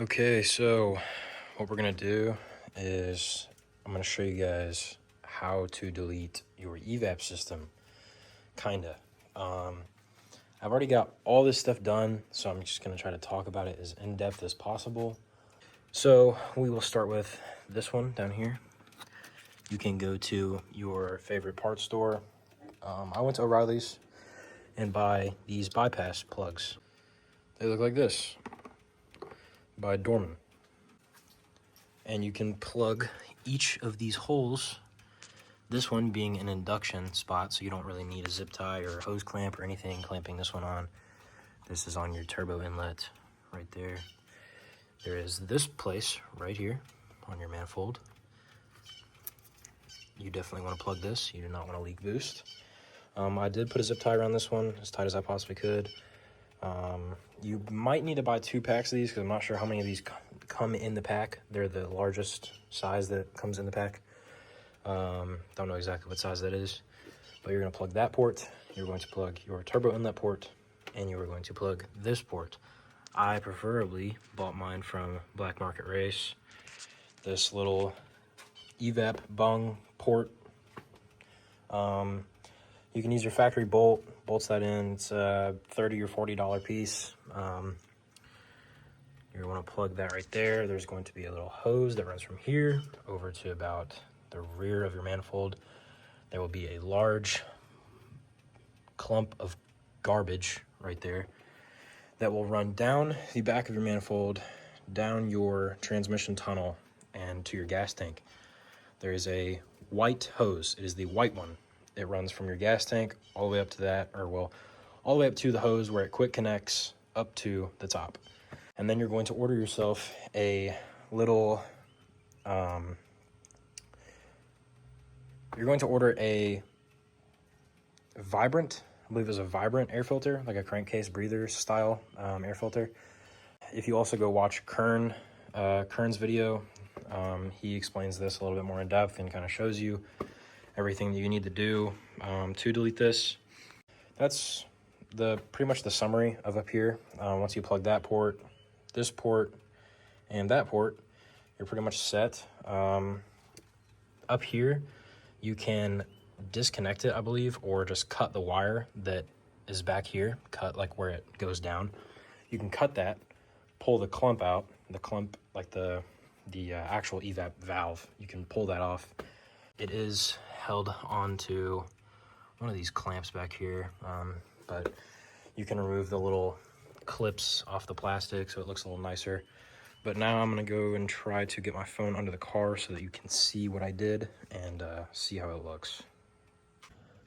Okay, so what we're gonna do is I'm gonna show you guys how to delete your EVAP system, kinda. I've already got all this stuff done, so I'm just gonna try to talk about it as in-depth as possible. So we will start with this one down here. You can go to your favorite parts store. I went to O'Reilly's and buy these bypass plugs. They look like this, by Dorman. And you can plug each of these holes, this one being an induction spot, so you don't really need a zip tie or a hose clamp or anything clamping this one on. This is on your turbo inlet right there. There is this place right here on your manifold. You definitely want to plug this. You do not want to leak boost. I did put a zip tie around this one as tight as I possibly could. You might need to buy 2 packs of these because I'm not sure how many of these come in the pack. They're the largest size that comes in the pack. Don't know exactly what size that is, but you're going to plug that port. You're going to plug your turbo inlet port, and you are going to plug this port. I preferably bought mine from Black Market Race. This little EVAP bung port. You can use your factory bolt, bolts that in. It's a $30 or $40 piece. You're going to plug that right there. There's going to be a little hose that runs from here over to about the rear of your manifold. There will be a large clump of garbage right there that will run down the back of your manifold, down your transmission tunnel, and to your gas tank. There is a white hose. It is the white one. It runs from your gas tank all the way up to that, or well, all the way up to the hose where it quick connects up to the top. And then you're going to order yourself a little, you're going to order a Vibrant, I believe it's a Vibrant air filter, like a crankcase breather style air filter. If you also go watch Kern's video, he explains this a little bit more in depth and kind of shows you everything that you need to do to delete this. That's pretty much the summary of up here. Once you plug that port, this port, and that port, you're pretty much set. Up here, you can disconnect it, I believe, or just cut the wire that is back here, cut like where it goes down. You can cut that, pull the clump out, the clump, like the actual EVAP valve, you can pull that off. It is held onto one of these clamps back here, but you can remove the little clips off the plastic so it looks a little nicer. But now I'm gonna go and try to get my phone under the car so that you can see what I did and see how it looks.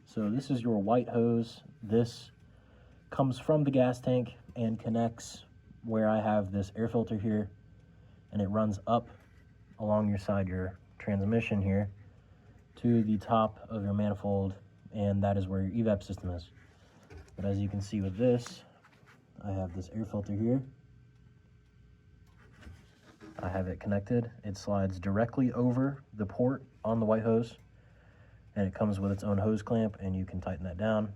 So this is your white hose. This comes from the gas tank and connects where I have this air filter here, and it runs up along your side, your transmission here, to the top of your manifold, and that is where your EVAP system is. But as you can see with this, I have this air filter here. I have it connected. It slides directly over the port on the white hose, and it comes with its own hose clamp, and you can tighten that down.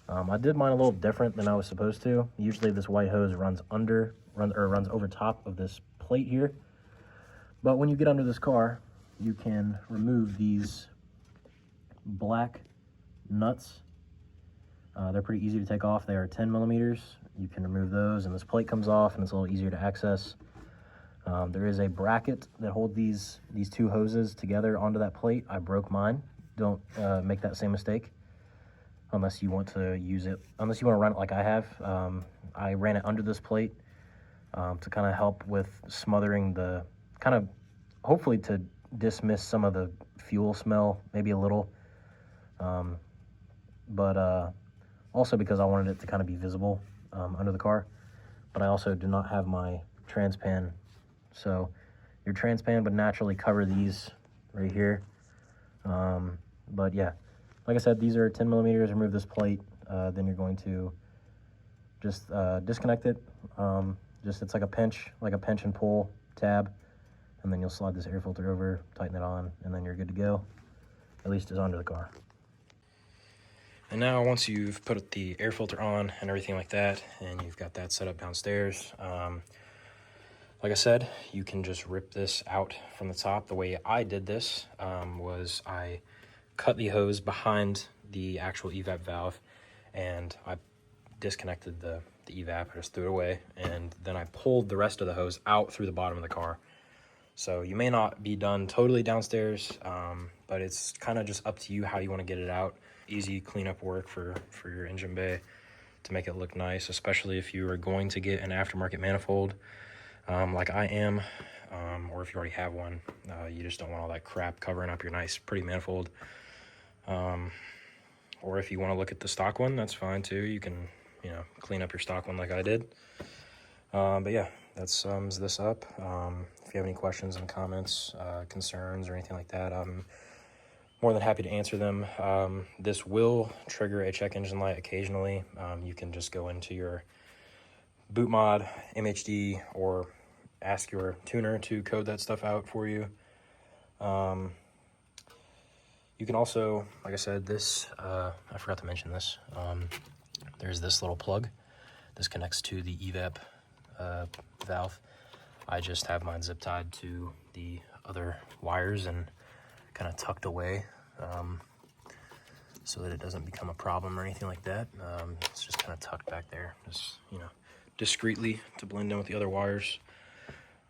I did mine a little different than I was supposed to. Usually this white hose runs over top of this plate here. But when you get under this car, you can remove these black nuts. They're pretty easy to take off. They are 10 millimeters. You can remove those, and this plate comes off, and it's a little easier to access. There is a bracket that holds these 2 hoses together onto that plate. I broke mine. Don't make that same mistake unless you want to use it, unless you want to run it like I have. I ran it under this plate to kind of help with smothering the, hopefully to dismiss some of the fuel smell, maybe a little. But also because I wanted it to kind of be visible under the car. But I also do not have my transpan. So your transpan would naturally cover these right here. But yeah, like I said, these are 10 millimeters. Remove this plate. Then you're going to just disconnect it. It's like a pinch and pull tab. And then you'll slide this air filter over, tighten it on, and then you're good to go. At least it's under the car. And now once you've put the air filter on and everything like that, and you've got that set up downstairs, Like I said, you can just rip this out from the top. The way I did this was I cut the hose behind the actual EVAP valve, and I disconnected the EVAP. I just threw it away, and then I pulled the rest of the hose out through the bottom of the car. So you may not be done totally downstairs, but it's kind of just up to you how you want to get it out. Easy cleanup work for your engine bay to make it look nice, especially if you are going to get an aftermarket manifold like I am, or if you already have one. You just don't want all that crap covering up your nice, pretty manifold. Or if you want to look at the stock one, that's fine too. You can, clean up your stock one like I did. But yeah, that sums this up. If you have any questions and comments, concerns, or anything like that, I'm more than happy to answer them. This will trigger a check engine light occasionally. You can just go into your boot mod, MHD, or ask your tuner to code that stuff out for you. You can also, like I said, this, I forgot to mention this, there's this little plug. This connects to the EVAP valve. I just have mine zip tied to the other wires and kind of tucked away so that it doesn't become a problem or anything like that. It's just kind of tucked back there, just, discreetly to blend in with the other wires.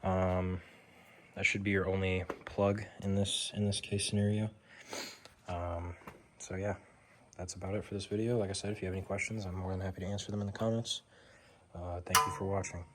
That should be your only plug in this case scenario. So yeah, that's about it for this video. Like I said, if you have any questions, I'm more than happy to answer them in the comments. Thank you for watching.